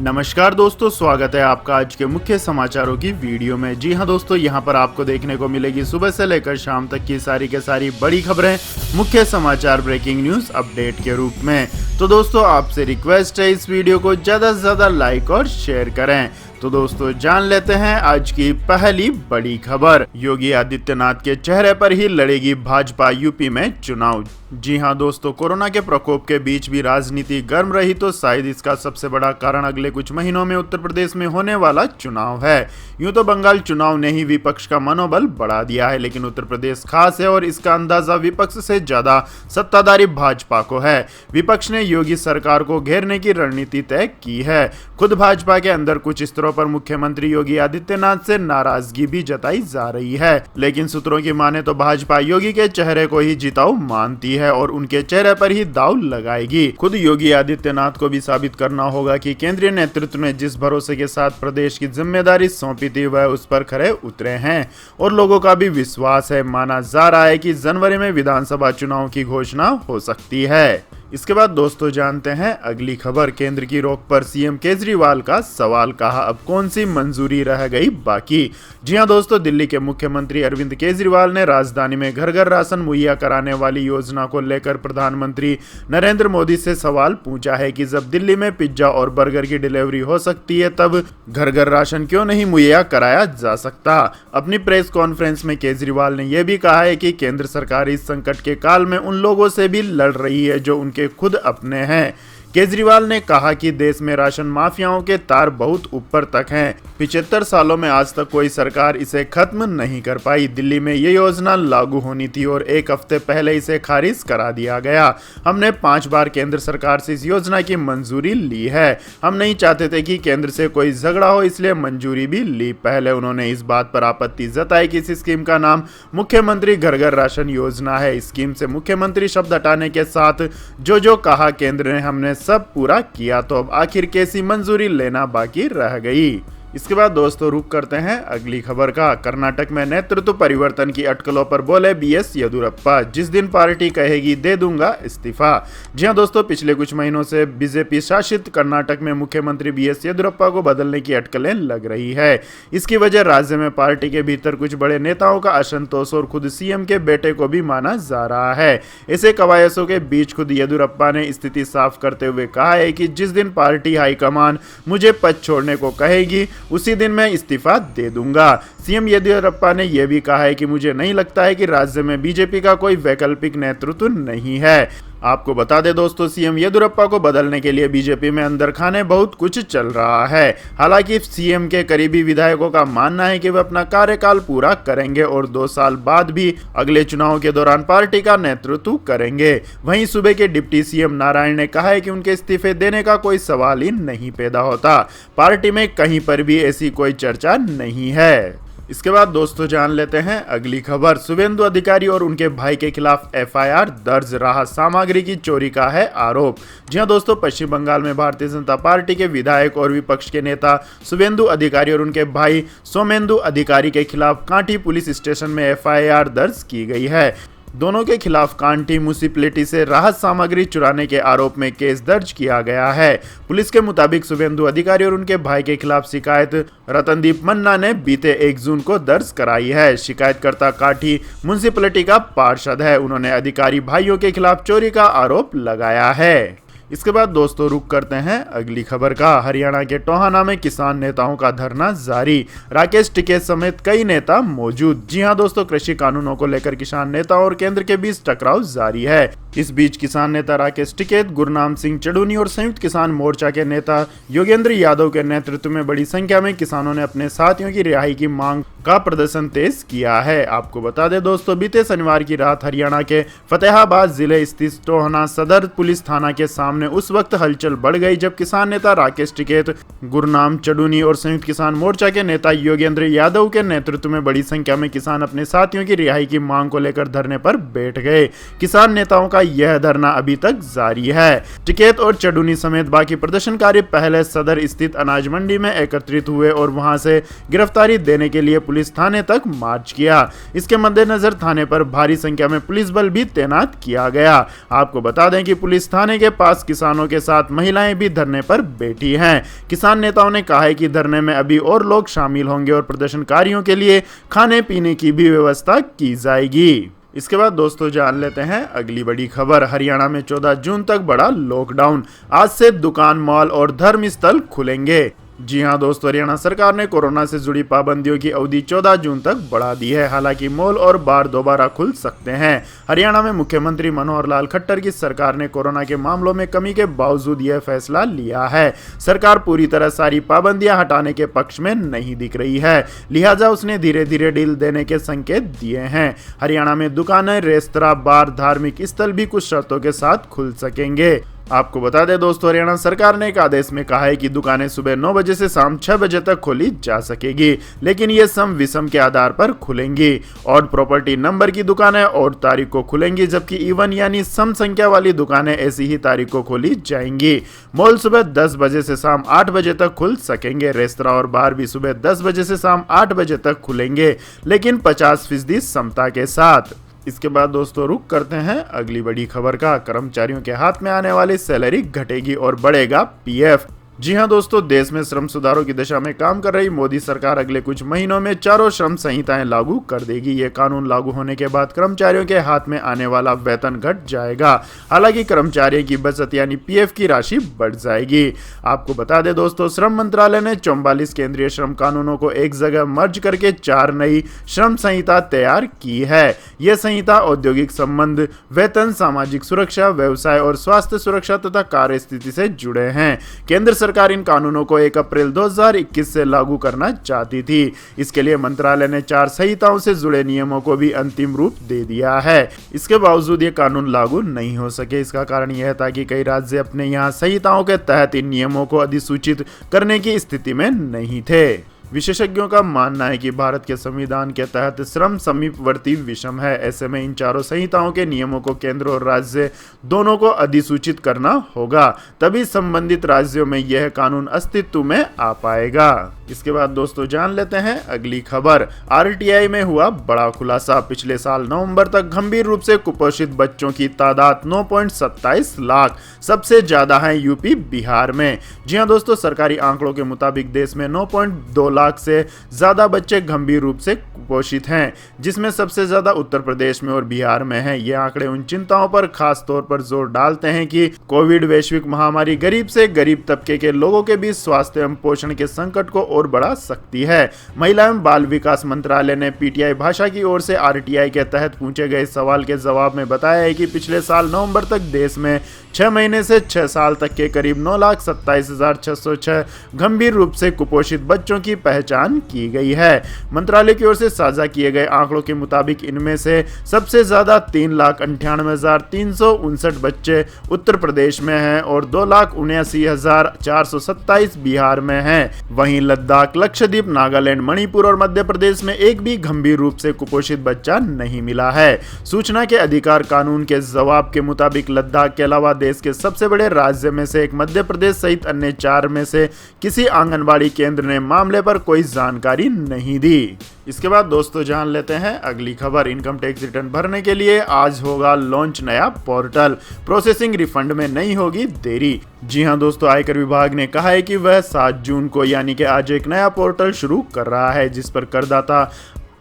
नमस्कार दोस्तों, स्वागत है आपका आज के मुख्य समाचारों की वीडियो में। जी हां दोस्तों, यहां पर आपको देखने को मिलेगी सुबह से लेकर शाम तक की सारी के सारी बड़ी खबरें मुख्य समाचार ब्रेकिंग न्यूज अपडेट के रूप में। तो दोस्तों, आपसे रिक्वेस्ट है इस वीडियो को ज़्यादा से ज़्यादा लाइक और शेयर करें। तो दोस्तों, जान लेते हैं आज की पहली बड़ी खबर। योगी आदित्यनाथ के चेहरे पर ही लड़ेगी भाजपा यूपी में चुनाव। जी हां दोस्तों, कोरोना के प्रकोप के बीच भी राजनीति गर्म रही तो शायद इसका सबसे बड़ा कारण अगले कुछ महीनों में उत्तर प्रदेश में होने वाला चुनाव है। यूं तो बंगाल चुनाव ने ही विपक्ष का मनोबल बढ़ा दिया है, लेकिन उत्तर प्रदेश खास है और इसका अंदाजा विपक्ष से ज्यादा सत्ताधारी भाजपा को है। विपक्ष ने योगी सरकार को घेरने की रणनीति तय की है। खुद भाजपा के अंदर कुछ स्तरों पर मुख्यमंत्री योगी आदित्यनाथ से नाराजगी भी जताई जा रही है, लेकिन सूत्रों की माने तो भाजपा योगी के चेहरे को ही जिताऊ मानती है और उनके चेहरे पर ही दांव लगाएगी। खुद योगी आदित्यनाथ को भी साबित करना होगा कि केंद्रीय नेतृत्व ने जिस भरोसे के साथ प्रदेश की जिम्मेदारी सौंपी थी वह उस पर खरे उतरे हैं और लोगों का भी विश्वास है। माना जा रहा है कि जनवरी में विधानसभा चुनाव की घोषणा हो सकती है। इसके बाद दोस्तों, जानते हैं अगली खबर। केंद्र की रोक पर सीएम केजरीवाल का सवाल, कहा अब कौन सी मंजूरी रह गई बाकी। जी हां दोस्तों, दिल्ली के मुख्यमंत्री अरविंद केजरीवाल ने राजधानी में घर घर राशन मुहैया कराने वाली योजना को लेकर प्रधानमंत्री नरेंद्र मोदी से सवाल पूछा है कि जब दिल्ली में पिज्जा और बर्गर की डिलीवरी हो सकती है तब घर घर राशन क्यों नहीं मुहैया कराया जा सकता। अपनी प्रेस कॉन्फ्रेंस में केजरीवाल ने यह भी कहा है कि केंद्र सरकार इस संकट के काल में उन लोगों से भी लड़ रही है जो उनके खुद अपने हैं। केजरीवाल ने कहा कि देश में राशन माफियाओं के तार बहुत ऊपर तक हैं। 75 सालों में आज तक कोई सरकार इसे खत्म नहीं कर पाई। दिल्ली में ये योजना लागू होनी थी और एक हफ्ते पहले इसे खारिज करा दिया गया। हमने 5 बार केंद्र सरकार से इस योजना की मंजूरी ली है। हम नहीं चाहते थे कि केंद्र से कोई झगड़ा हो, इसलिए मंजूरी भी ली। पहले उन्होंने इस बात पर आपत्ति जताई कि इस स्कीम का नाम मुख्यमंत्री घर घर राशन योजना है। स्कीम से मुख्यमंत्री शब्द हटाने के साथ जो कहा केंद्र ने हमने सब पूरा किया, तो अब आखिर कैसी मंजूरी लेना बाकी रह गई। इसके बाद दोस्तों, रुक करते हैं अगली खबर का। कर्नाटक में नेतृत्व परिवर्तन की अटकलों पर बोले बीएस येदियुरप्पा, जिस दिन पार्टी कहेगी दे दूंगा इस्तीफा। जी हां दोस्तों, पिछले कुछ महीनों से बीजेपी शासित कर्नाटक में मुख्यमंत्री बीएस येदियुरप्पा को बदलने की अटकलें लग रही है। इसकी वजह राज्य में पार्टी के भीतर कुछ बड़े नेताओं का असंतोष और खुद सीएम के बेटे को भी माना जा रहा है। ऐसे कवायदों के बीच खुद येदियुरप्पा ने स्थिति साफ करते हुए कहा है कि जिस दिन पार्टी हाईकमान मुझे पद छोड़ने को कहेगी उसी दिन मैं इस्तीफा दे दूंगा। सीएम येदियुरप्पा ने यह भी कहा है कि मुझे नहीं लगता है कि राज्य में बीजेपी का कोई वैकल्पिक नेतृत्व नहीं है। आपको बता दें दोस्तों, सीएम येदियुरप्पा को बदलने के लिए बीजेपी में अंदर खाने बहुत कुछ चल रहा है। हालांकि सीएम के करीबी विधायकों का मानना है कि वे अपना कार्यकाल पूरा करेंगे और 2 साल बाद भी अगले चुनाव के दौरान पार्टी का नेतृत्व करेंगे। वहीं सूबे के डिप्टी सीएम नारायण ने कहा है कि उनके इस्तीफे देने का कोई सवाल ही नहीं पैदा होता। पार्टी में कहीं पर भी ऐसी कोई चर्चा नहीं है। इसके बाद दोस्तों, जान लेते हैं अगली खबर। शुभेंदु अधिकारी और उनके भाई के खिलाफ एफआईआर दर्ज, राहत सामग्री की चोरी का है आरोप। जी हां दोस्तों, पश्चिम बंगाल में भारतीय जनता पार्टी के विधायक और विपक्ष के नेता शुभेंदु अधिकारी और उनके भाई सोमेंदु अधिकारी के खिलाफ कांटी पुलिस स्टेशन में एफआईआर दर्ज की गई है। दोनों के खिलाफ कांटी म्युनिसिपैलिटी से राहत सामग्री चुराने के आरोप में केस दर्ज किया गया है। पुलिस के मुताबिक शुभेंदु अधिकारी और उनके भाई के खिलाफ शिकायत रतनदीप मन्ना ने बीते 1 जून को दर्ज कराई है। शिकायतकर्ता कांटी म्युनिसिपैलिटी का पार्षद है। उन्होंने अधिकारी भाइयों के खिलाफ चोरी का आरोप लगाया है। इसके बाद दोस्तों, रुक करते हैं अगली खबर का। हरियाणा के टोहाना में किसान नेताओं का धरना जारी, राकेश टिकैत समेत कई नेता मौजूद। जी हां दोस्तों, कृषि कानूनों को लेकर किसान नेताओं और केंद्र के बीच टकराव जारी है। इस बीच किसान नेता राकेश टिकैत, गुरनाम सिंह चढ़ूनी और संयुक्त किसान मोर्चा के नेता योगेंद्र यादव के नेतृत्व में बड़ी संख्या में किसानों ने अपने साथियों की रिहाई की मांग का प्रदर्शन तेज किया है। आपको बता दें दोस्तों, बीते शनिवार की रात हरियाणा के फतेहाबाद जिले स्थित टोहाना सदर पुलिस थाना के सामने उस वक्त हलचल बढ़ गई जब किसान नेता राकेश टिकैत, गुरनाम चढ़ूनी और संयुक्त किसान मोर्चा के नेता योगेंद्र यादव के नेतृत्व में बड़ी संख्या में किसान अपने साथियों की रिहाई की मांग को लेकर धरने पर बैठ गए। किसान नेताओं का का यह धरना अभी तक जारी है। टिकैत और चडुनी समेत बाकी प्रदर्शनकारी पहले सदर स्थित अनाज मंडी में एकत्रित हुए और वहां से गिरफ्तारी देने के लिए पुलिस थाने तक मार्च किया। इसके मद्देनजर थाने पर भारी संख्या में पुलिस बल भी तैनात किया गया। आपको बता दें कि पुलिस थाने के पास किसानों के साथ महिलाएं भी धरने पर बैठी हैं। किसान नेताओं ने कहा है कि धरने में अभी और लोग शामिल होंगे और प्रदर्शनकारियों के लिए खाने पीने की भी व्यवस्था की जाएगी। इसके बाद दोस्तों जान लेते हैं अगली बड़ी खबर। हरियाणा में 14 जून तक बड़ा लॉकडाउन, आज से दुकान, मॉल और धर्म स्थल खुलेंगे। जी हां दोस्तों, हरियाणा सरकार ने कोरोना से जुड़ी पाबंदियों की अवधि 14 जून तक बढ़ा दी है। हालांकि मॉल और बार दोबारा खुल सकते हैं। हरियाणा में मुख्यमंत्री मनोहर लाल खट्टर की सरकार ने कोरोना के मामलों में कमी के बावजूद यह फैसला लिया है। सरकार पूरी तरह सारी पाबंदियां हटाने के पक्ष में नहीं दिख रही है, लिहाजा उसने धीरे धीरे ढील देने के संकेत दिए हैं। हरियाणा में दुकानें, रेस्तरां, बार, धार्मिक स्थल भी कुछ शर्तों के साथ खुल सकेंगे। आपको बता दें दोस्तों, हरियाणा सरकार ने एक आदेश में कहा है कि दुकानें सुबह 9 बजे से शाम 6 बजे तक खोली जा सकेगी, लेकिन ये सम विषम के आधार पर खुलेंगी। ऑड प्रॉपर्टी नंबर की दुकानें और तारीख को खुलेंगी, जबकि इवन यानी सम संख्या वाली दुकानें ऐसी ही तारीख को खोली जाएंगी। मॉल सुबह 10 बजे से शाम 8 बजे तक खुल सकेंगे। रेस्तरां और बार भी सुबह 10 बजे से शाम 8 बजे तक खुलेंगे, लेकिन 50% क्षमता के साथ। इसके बाद दोस्तों रुक करते हैं अगली बड़ी खबर का। कर्मचारियों के हाथ में आने वाली सैलरी घटेगी और बढ़ेगा पीएफ। जी हां दोस्तों, देश में श्रम सुधारों की दिशा में काम कर रही मोदी सरकार अगले कुछ महीनों में चारों श्रम संहिताएं लागू कर देगी। ये कानून लागू होने के बाद कर्मचारियों के हाथ में आने वाला वेतन घट जाएगा। हालांकि कर्मचारियों की बचत यानी पीएफ की राशि बढ़ जाएगी। आपको बता दें दोस्तों, श्रम मंत्रालय ने 44 केंद्रीय श्रम कानूनों को एक जगह मर्ज करके 4 नई श्रम संहिता तैयार की है। यह संहिता औद्योगिक संबंध, वेतन, सामाजिक सुरक्षा, व्यवसाय और स्वास्थ्य सुरक्षा तथा कार्य स्थिति से जुड़े हैं। केंद्र सरकार इन कानूनों को 1 अप्रैल 2021 से लागू करना चाहती थी। इसके लिए मंत्रालय ने 4 संहिताओं से जुड़े नियमों को भी अंतिम रूप दे दिया है। इसके बावजूद ये कानून लागू नहीं हो सके। इसका कारण यह था कि कई राज्य अपने यहाँ संहिताओं के तहत इन नियमों को अधिसूचित करने की स्थिति में नहीं थे। विशेषज्ञों का मानना है कि भारत के संविधान के तहत श्रम समीपवर्ती विषम है। ऐसे में इन चारों संहिताओं के नियमों को केंद्र और राज्य दोनों को अधिसूचित करना होगा, तभी संबंधित राज्यों में यह कानून अस्तित्व में आ पाएगा। इसके बाद दोस्तों जान लेते हैं अगली खबर। आरटीआई में हुआ बड़ा खुलासा। पिछले साल नवंबर तक गंभीर रूप से कुपोषित बच्चों की तादाद 9.27 लाख, सबसे ज्यादा है यूपी, बिहार में। जी हां दोस्तों, सरकारी आंकड़ों के मुताबिक देश में 9.2 लाख से ज्यादा बच्चे गंभीर रूप से कुपोषित हैं, जिसमें सबसे ज्यादा उत्तर प्रदेश में और बिहार में है। ये आंकड़े उन चिंताओं पर खास तौर पर जोर डालते हैं कि कोविड वैश्विक महामारी गरीब से गरीब तबके के लोगों के बीच स्वास्थ्य एवं पोषण के संकट को और बढ़ा सकती है। महिला एवं बाल विकास मंत्रालय ने पीटीआई भाषा की ओर से आरटीआई के तहत पूछे गए सवाल के जवाब में बताया है कि पिछले साल नवंबर तक देश में 6 महीने से 6 साल तक के करीब 9,27,606 गंभीर रूप से कुपोषित बच्चों की पहचान की गई है। मंत्रालय की ओर से साझा किए गए आंकड़ों के मुताबिक इनमें से सबसे ज्यादा 3,98,359 बच्चे उत्तर प्रदेश में हैं और 2,79,427 बिहार में हैं। वहीं लद्दाख, लक्षद्वीप, नागालैंड, मणिपुर और मध्य प्रदेश में एक भी गंभीर रूप से कुपोषित बच्चा नहीं मिला है। सूचना के अधिकार कानून के जवाब के मुताबिक लद्दाख के अलावा देश के सबसे बड़े राज्य में से एक मध्य प्रदेश सहित अन्य 4 में से किसी आंगनबाड़ी केंद्र ने मामले पर कोई जानकारी नहीं दी। इसके बाद दोस्तों जान लेते हैं अगली खबर। इनकम टैक्स रिटर्न भरने के लिए आज होगा लॉन्च नया पोर्टल, प्रोसेसिंग रिफंड में नहीं होगी देरी। जी हां दोस्तों, आयकर विभाग ने कहा है कि वह 7 जून को यानी कि आज एक नया पोर्टल शुरू कर रहा है, जिस पर करदाता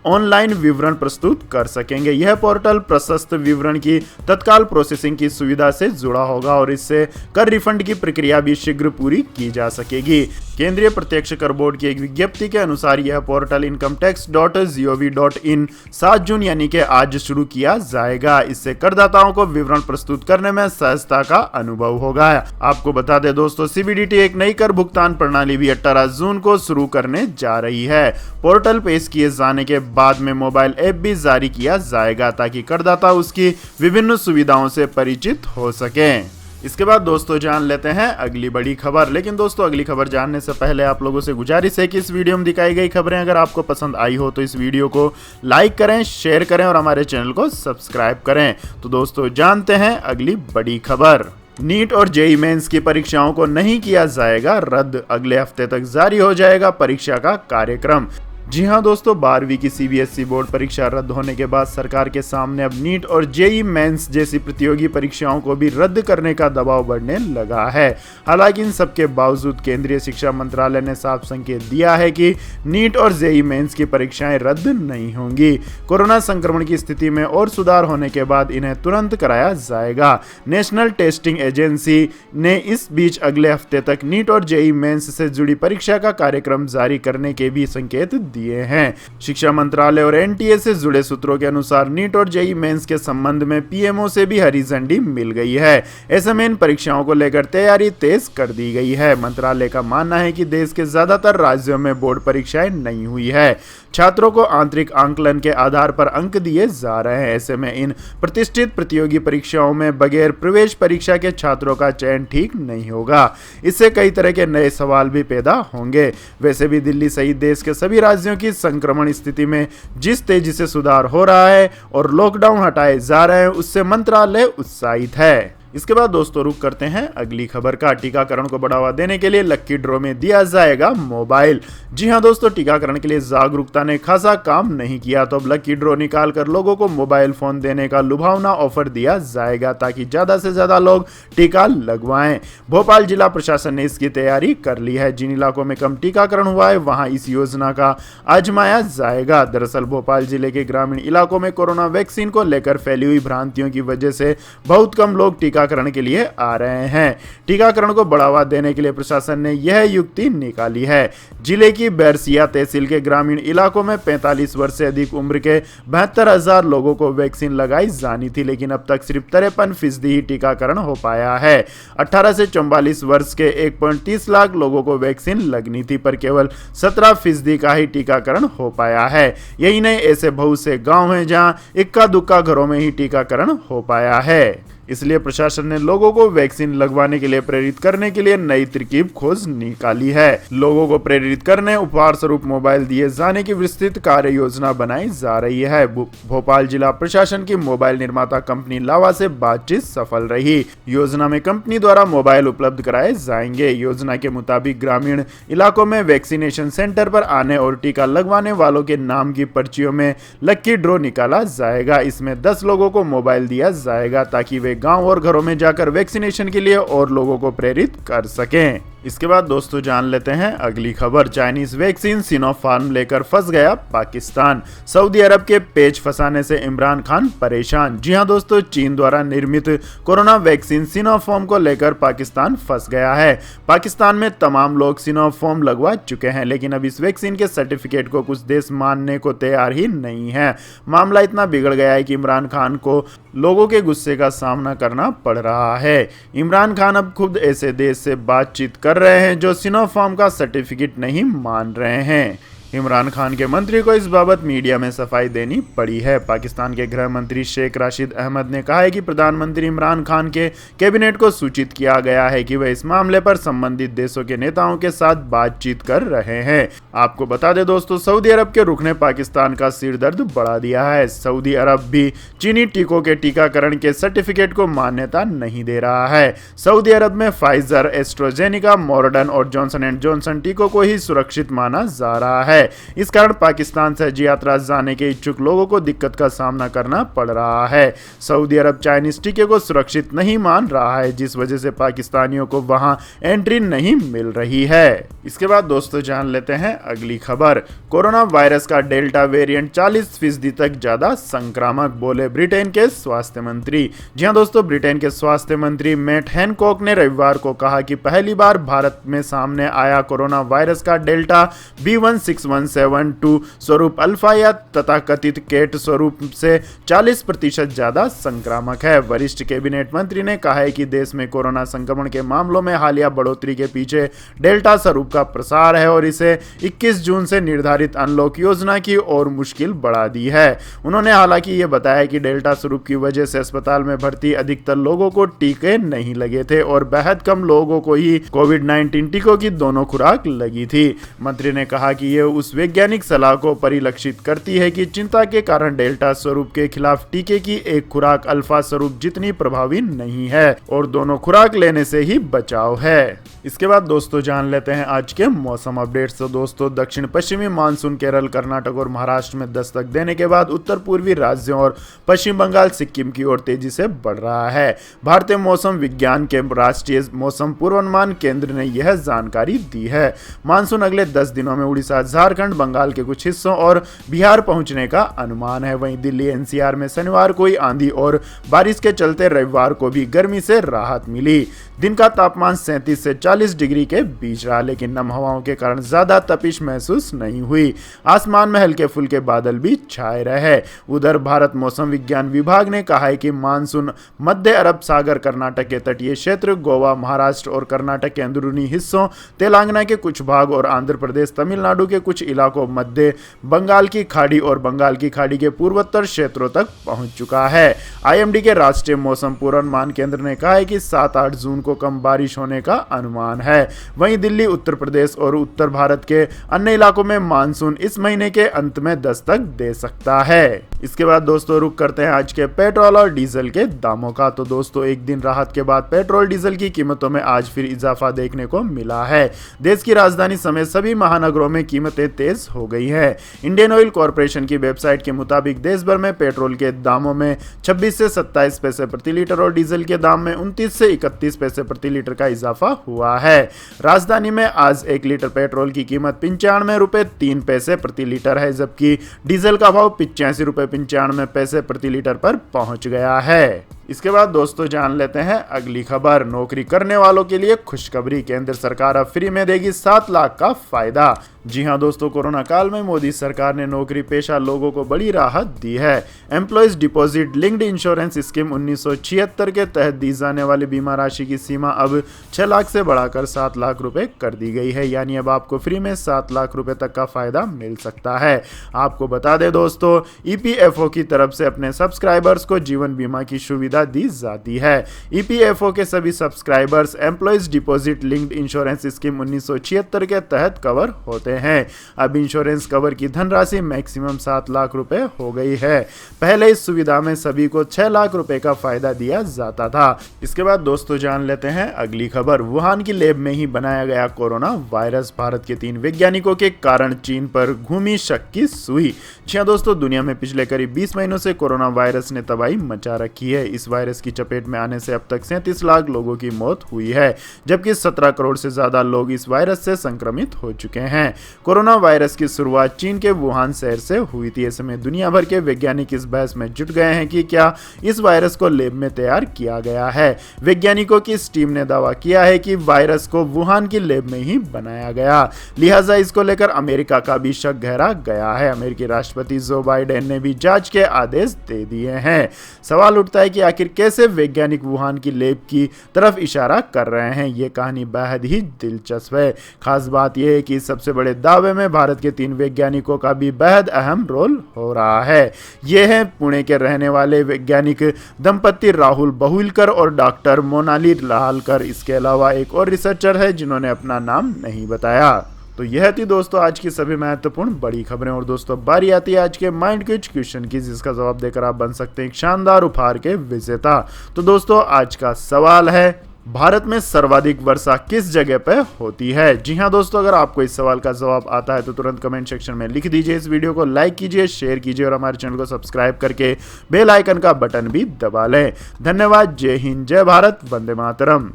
ऑनलाइन विवरण प्रस्तुत कर सकेंगे। यह पोर्टल प्रशस्त विवरण की तत्काल प्रोसेसिंग की सुविधा से जुड़ा होगा और इससे कर रिफंड की प्रक्रिया भी शीघ्र पूरी की जा सकेगी। केंद्रीय प्रत्यक्ष कर बोर्ड की एक विज्ञप्ति के अनुसार यह पोर्टल incometax.gov.in 7 जून यानी कि आज शुरू किया जाएगा। इससे करदाताओं को विवरण प्रस्तुत करने में सहजता का अनुभव होगा। आपको बता दें दोस्तों, सीबीडीटी एक नई कर भुगतान प्रणाली भी 18 जून को शुरू करने जा रही है। पोर्टल पेश किए जाने के बाद में मोबाइल ऐप भी जारी किया जाएगा ताकि करदाता उसकी विभिन्न सुविधाओं से परिचित हो सकें। इसके बाद दोस्तों जान लेते हैं अगली बड़ी खबर। लेकिन दोस्तों अगली खबर जानने से पहले आप लोगों से गुजारिश है कि इस वीडियो में दिखाई गई खबरें अगर आपको पसंद आई हो तो इस वीडियो को लाइक करें, शेयर करें और हमारे चैनल को सब्सक्राइब करें। तो दोस्तों जानते हैं अगली बड़ी खबर। नीट और जेईई मेंस की परीक्षाओं को नहीं किया जाएगा रद्द, अगले हफ्ते तक जारी हो जाएगा परीक्षा का कार्यक्रम। जी हां दोस्तों, 12वीं की सीबीएसई बोर्ड परीक्षा रद्द होने के बाद सरकार के सामने अब नीट और जेईई मेंस जैसी प्रतियोगी परीक्षाओं को भी रद्द करने का दबाव बढ़ने लगा है। हालांकि इन सबके बावजूद केंद्रीय शिक्षा मंत्रालय ने साफ संकेत दिया है कि नीट और जेईई मेंस की परीक्षाएं रद्द नहीं होंगी। कोरोना संक्रमण की स्थिति में और सुधार होने के बाद इन्हें तुरंत कराया जाएगा। नेशनल टेस्टिंग एजेंसी ने इस बीच अगले हफ्ते तक नीट और जेईई मेंस से जुड़ी परीक्षा का कार्यक्रम जारी करने के भी संकेत दिए हैं। शिक्षा मंत्रालय और एनटीए से जुड़े सूत्रों के अनुसार नीट और जेईई मेंस के संबंध में पीएमओ से भी हरी झंडी मिल गई है। ऐसे में इन परीक्षाओं को लेकर तैयारी तेज कर दी गई है। मंत्रालय का मानना है कि देश के ज्यादातर राज्यों में बोर्ड परीक्षाएं नहीं हुई है। छात्रों को आंतरिक आंकलन के आधार पर अंक दिए जा रहे हैं। ऐसे में इन प्रतिष्ठित प्रतियोगी परीक्षाओं में बगैर प्रवेश परीक्षा के छात्रों का चयन ठीक नहीं होगा। इससे कई तरह के नए सवाल भी पैदा होंगे। वैसे भी दिल्ली सहित देश के सभी राज्यों की संक्रमण स्थिति में जिस तेजी से सुधार हो रहा है और लॉकडाउन हटाए जा रहे हैं उससे मंत्रालय उत्साहित है। इसके बाद दोस्तों रुक करते हैं अगली खबर का। टीकाकरण को बढ़ावा देने के लिए लक्की ड्रॉ में दिया जाएगा मोबाइल। जी हां दोस्तों, टीकाकरण के लिए जागरूकता ने खासा काम नहीं किया तो अब लक्की ड्रॉ निकालकर लोगों को मोबाइल फोन देने का लुभावना ऑफर दिया जाएगा ताकि ज्यादा से ज्यादा लोग टीका लगवाएं। भोपाल जिला प्रशासन ने इसकी तैयारी कर ली है। जिन इलाकों में कम टीकाकरण हुआ है वहां इस योजना का आजमाया जाएगा। दरअसल भोपाल जिले के ग्रामीण इलाकों में कोरोना वैक्सीन को लेकर फैली हुई भ्रांतियों की वजह से बहुत कम लोग टीकाकरण के लिए आ रहे हैं। टीकाकरण को बढ़ावा देने के लिए प्रशासन ने यह युक्ति निकाली है। जिले की बैरसिया तहसील के ग्रामीण इलाकों में 45 वर्ष से अधिक उम्र के 72,000 लोगों को वैक्सीन लगाई जानी थी, लेकिन अब तक सिर्फ 53% ही टीकाकरण हो पाया है। 18 से 44 वर्ष के 1.30 लाख लोगों को वैक्सीन लगनी थी, पर केवल 17% का ही टीकाकरण हो पाया है। यही नहीं, ऐसे बहुत से गांव हैं जहां इक्का दुक्का घरों में ही टीकाकरण हो पाया है। इसलिए प्रशासन ने लोगों को वैक्सीन लगवाने के लिए प्रेरित करने के लिए नई तरकीब खोज निकाली है। लोगों को प्रेरित करने उपहार स्वरूप मोबाइल दिए जाने की विस्तृत कार्य योजना बनाई जा रही है। भोपाल जिला प्रशासन की मोबाइल निर्माता कंपनी लावा से बातचीत सफल रही। योजना में कंपनी द्वारा मोबाइल उपलब्ध कराए जाएंगे। योजना के मुताबिक ग्रामीण इलाकों में वैक्सीनेशन सेंटर पर आने और टीका लगवाने वालों के नाम की पर्चियों में लक्की ड्रॉ निकाला जाएगा। इसमें 10 लोगों को मोबाइल दिया जाएगा ताकि वे गांव और घरों में जाकर वैक्सीनेशन के लिए और लोगों को प्रेरित कर सकें। इसके बाद दोस्तों जान लेते हैं अगली खबर। चाइनीज वैक्सीन सिनोफार्म लेकर फंस गया पाकिस्तान। सऊदी अरब के पेच फंसाने से इमरान खान परेशान। जी हां दोस्तों, चीन द्वारा निर्मित कोरोना वैक्सीन सिनोफार्म को लेकर पाकिस्तान फंस गया है। पाकिस्तान में तमाम लोग सिनोफार्म लगवा चुके हैं, लेकिन अब इस वैक्सीन के सर्टिफिकेट को कुछ देश मानने को तैयार ही नहीं है। मामला इतना बिगड़ गया है कि इमरान खान को लोगों के गुस्से का सामना करना पड़ रहा है। इमरान खान अब खुद ऐसे देश से बातचीत कर रहे हैं जो सिनोफार्म का सर्टिफिकेट नहीं मान रहे हैं। इमरान खान के मंत्री को इस बाबत मीडिया में सफाई देनी पड़ी है। पाकिस्तान के गृह मंत्री शेख राशिद अहमद ने कहा है कि प्रधानमंत्री इमरान खान के कैबिनेट को सूचित किया गया है कि वह इस मामले पर संबंधित देशों के नेताओं के साथ बातचीत कर रहे हैं। आपको बता दें दोस्तों, सऊदी अरब के रुख ने पाकिस्तान का सिरदर्द बढ़ा दिया है। सऊदी अरब भी चीनी टीकों के टीकाकरण के सर्टिफिकेट को मान्यता नहीं दे रहा है। सऊदी अरब में फाइजर, एस्ट्राजेनेका, मॉडर्न और जॉनसन एंड जॉनसन टीकों को ही सुरक्षित माना जा रहा है। इस कारण पाकिस्तान से हज यात्रा जाने के इच्छुक लोगों को दिक्कत का सामना करना पड़ रहा है। सऊदी अरब चाइनीज टीके को सुरक्षित नहीं मान रहा है, जिस वजह से पाकिस्तानियों को वहां एंट्री नहीं मिल रही है। इसके बाद दोस्तों जान लेते हैं अगली खबर। कोरोना वायरस का डेल्टा वेरिएंट 40% तक ज्यादा संक्रामक, बोले ब्रिटेन के स्वास्थ्य मंत्री। जी हां दोस्तों, ब्रिटेन के स्वास्थ्य मंत्री मैट हैनकॉक ने रविवार को कहा कि पहली बार भारत में सामने आया कोरोना वायरस का डेल्टा B.1.6 H1N1 स्वरूप अल्फा या तथाकथित केट स्वरूप से 40% ज्यादा संक्रामक है। वरिष्ठ कैबिनेट मंत्री ने कहा है कि देश में कोरोना संक्रमण के मामलों में हालिया बढ़ोतरी के पीछे डेल्टा स्वरूप का प्रसार है और इसे 21 जून से निर्धारित अनलॉक योजना की और मुश्किल बढ़ा दी है। उन्होंने हालांकि ये बताया कि डेल्टा स्वरूप की वजह से अस्पताल में भर्ती अधिकतर लोगों को टीके नहीं लगे थे और बेहद कम लोगों को ही कोविड-19 टीकों की दोनों खुराक लगी थी। मंत्री ने कहा कि यह उस वैज्ञानिक सलाह को परिलक्षित करती है कि चिंता के कारण डेल्टा स्वरूप के खिलाफ टीके की एक खुराक अल्फा स्वरूप जितनी प्रभावी नहीं है और दोनों खुराक लेने से ही बचाव है। इसके बाद दोस्तों जान लेते हैं आज के मौसम अपडेट्स। तो दोस्तों दक्षिण पश्चिमी मानसून केरल, कर्नाटक और महाराष्ट्र में दस्तक देने के बाद उत्तर पूर्वी राज्यों और पश्चिम बंगाल, सिक्किम की ओर तेजी से बढ़ रहा है। भारतीय मौसम विज्ञान के राष्ट्रीय मौसम पूर्वानुमान केंद्र ने यह जानकारी दी है। मानसून अगले 10 दिनों में उड़ीसा, झारखंड, बंगाल के कुछ हिस्सों और बिहार पहुंचने का अनुमान है। वहीं दिल्ली एनसीआर में शनिवार को आंधी और बारिश के चलते रविवार को भी गर्मी से राहत मिली। दिन का तापमान 37 से 40 डिग्री के बीच रहा, लेकिन नम हवाओं के कारण ज्यादा तपिश महसूस नहीं हुई। आसमान में हल्के फुल्के बादल भी छाए रहे। उधर भारत मौसम विज्ञान विभाग ने कहा है कि मानसून मध्य अरब सागर, कर्नाटक के तटीय क्षेत्र, गोवा, महाराष्ट्र और कर्नाटक के अंदरूनी हिस्सों, तेलंगाना के कुछ भाग और आंध्र प्रदेश, तमिलनाडु के कुछ इलाकों, मध्य बंगाल की खाड़ी और बंगाल की खाड़ी के पूर्वोत्तर क्षेत्रों तक पहुंच चुका है। आईएमडी के राष्ट्रीय मौसम पूर्वानुमान केंद्र ने कहा है कि 7-8 जून को कम बारिश होने का अनुमान है। वहीं दिल्ली, उत्तर प्रदेश और उत्तर भारत के अन्य इलाकों में मानसून इस महीने के अंत में दस्तक दे सकता है। इसके बाद दोस्तों रुक करते हैं आज के पेट्रोल और डीजल के दामों का। तो दोस्तों एक दिन राहत के बाद पेट्रोल डीजल की कीमतों में आज फिर इजाफा देखने को मिला है। देश की राजधानी समेत सभी महानगरों में कीमतें तेज हो गई है। इंडियन ऑयल कॉर्पोरेशन की वेबसाइट के मुताबिक देश भर में पेट्रोल के दामों में 26 से 27 पैसे प्रति लीटर और डीजल के दाम में 29 से 31 पैसे प्रति लीटर का इजाफा हुआ है। राजधानी में आज 1 लीटर पेट्रोल की कीमत 95 रुपए 3 पैसे प्रति लीटर है, जबकि डीजल का भाव 85 रुपए 95 पैसे प्रति लीटर पर पहुंच गया है। इसके बाद दोस्तों जान लेते हैं अगली खबर। नौकरी करने वालों के लिए खुशखबरी, केंद्र सरकार अब फ्री में देगी 7 लाख का फायदा। जी हां दोस्तों, कोरोना काल में मोदी सरकार ने नौकरी पेशा लोगों को बड़ी राहत दी है। Employees deposit linked insurance scheme 1976 के तहत दी जाने वाली बीमा राशि की सीमा अब 6 लाख से बढ़ाकर 7 लाख रुपए कर दी गई है। यानी अब आपको फ्री में 7 लाख रुपए तक का फायदा मिल सकता है। आपको बता दें दोस्तों, ईपीएफओ की तरफ से अपने सब्सक्राइबर्स को जीवन बीमा की सुविधा दी जाती है। ईपीएफओ के सभी subscribers employees deposit linked insurance scheme 1976 के तहत कवर होते हैं। अब इंश्योरेंस कवर की धनराशि मैक्सिमम 7 लाख रुपए हो गई है। पहले इस सुविधा में सभी को 6 लाख रुपए का फायदा दिया जाता था। इसके बाद दोस्तों जान लेते हैं अगली खबर। वुहान की लैब में ही बनाया गया कोरोना वायरस, भारत के 3 वैज्ञानिकों के कारण चीन पर घूमी शक की सुई। जी हां दोस्तों, दुनिया में पिछले करीब 20 महीनों से कोरोना वायरस ने तबाही मचा रखी है। इस वायरस की चपेट में आने से अब तक 37 लाख लोगों की मौत हुई है, जबकि 17 करोड़ से ज्यादा लोग इस वायरस से संक्रमित हो चुके हैं। कोरोना वायरस की शुरुआत चीन के वुहान शहर से हुई थी। ऐसे में दुनिया भर के वैज्ञानिक इस बहस में जुट गए हैं कि क्या इस वायरस को लैब में तैयार किया गया है। वैज्ञानिकों की इस टीम ने दावा किया है कि वायरस को वुहान की लैब में ही बनाया गया, लिहाजा इसको लेकर अमेरिका का भी शक गहरा गया है। अमेरिकी राष्ट्रपति जो बाइडेन ने भी जांच के आदेश दे दिए हैं। सवाल उठता है कि आखिर कैसे वैज्ञानिक वुहान की लैब की तरफ इशारा कर रहे हैं। ये कहानी बेहद ही दिलचस्प है। खास बात यह है कि सबसे बड़े दावे में भारत के 3 वैज्ञानिकों का भी बेहद अहम रोल हो रहा है। ये हैं पुणे के रहने वाले वैज्ञानिक दंपति राहुल बहुलकर और डॉक्टर मोनाली लालकर। इसके अलावा एक और रिसर्चर है जिन्होंने अपना नाम नहीं बताया। तो यह थी दोस्तों आज की सभी महत्वपूर्ण बड़ी खबरें। और दोस्तों बारी आती है आज के माइंड क्विज क्वेश्चन की, जिसका जवाब देकर आप बन सकते हैं एक शानदार उपहार के विजेता। तो दोस्तों आज का सवाल है, भारत में सर्वाधिक वर्षा किस जगह पे होती है। जी हां दोस्तों, अगर आपको इस सवाल का जवाब आता है तो तुरंत कमेंट सेक्शन में लिख दीजिए। इस वीडियो को लाइक कीजिए, शेयर कीजिए और हमारे चैनल को सब्सक्राइब करके बेल आइकन का बटन भी दबा लें। धन्यवाद। जय हिंद, जय भारत, वंदे मातरम।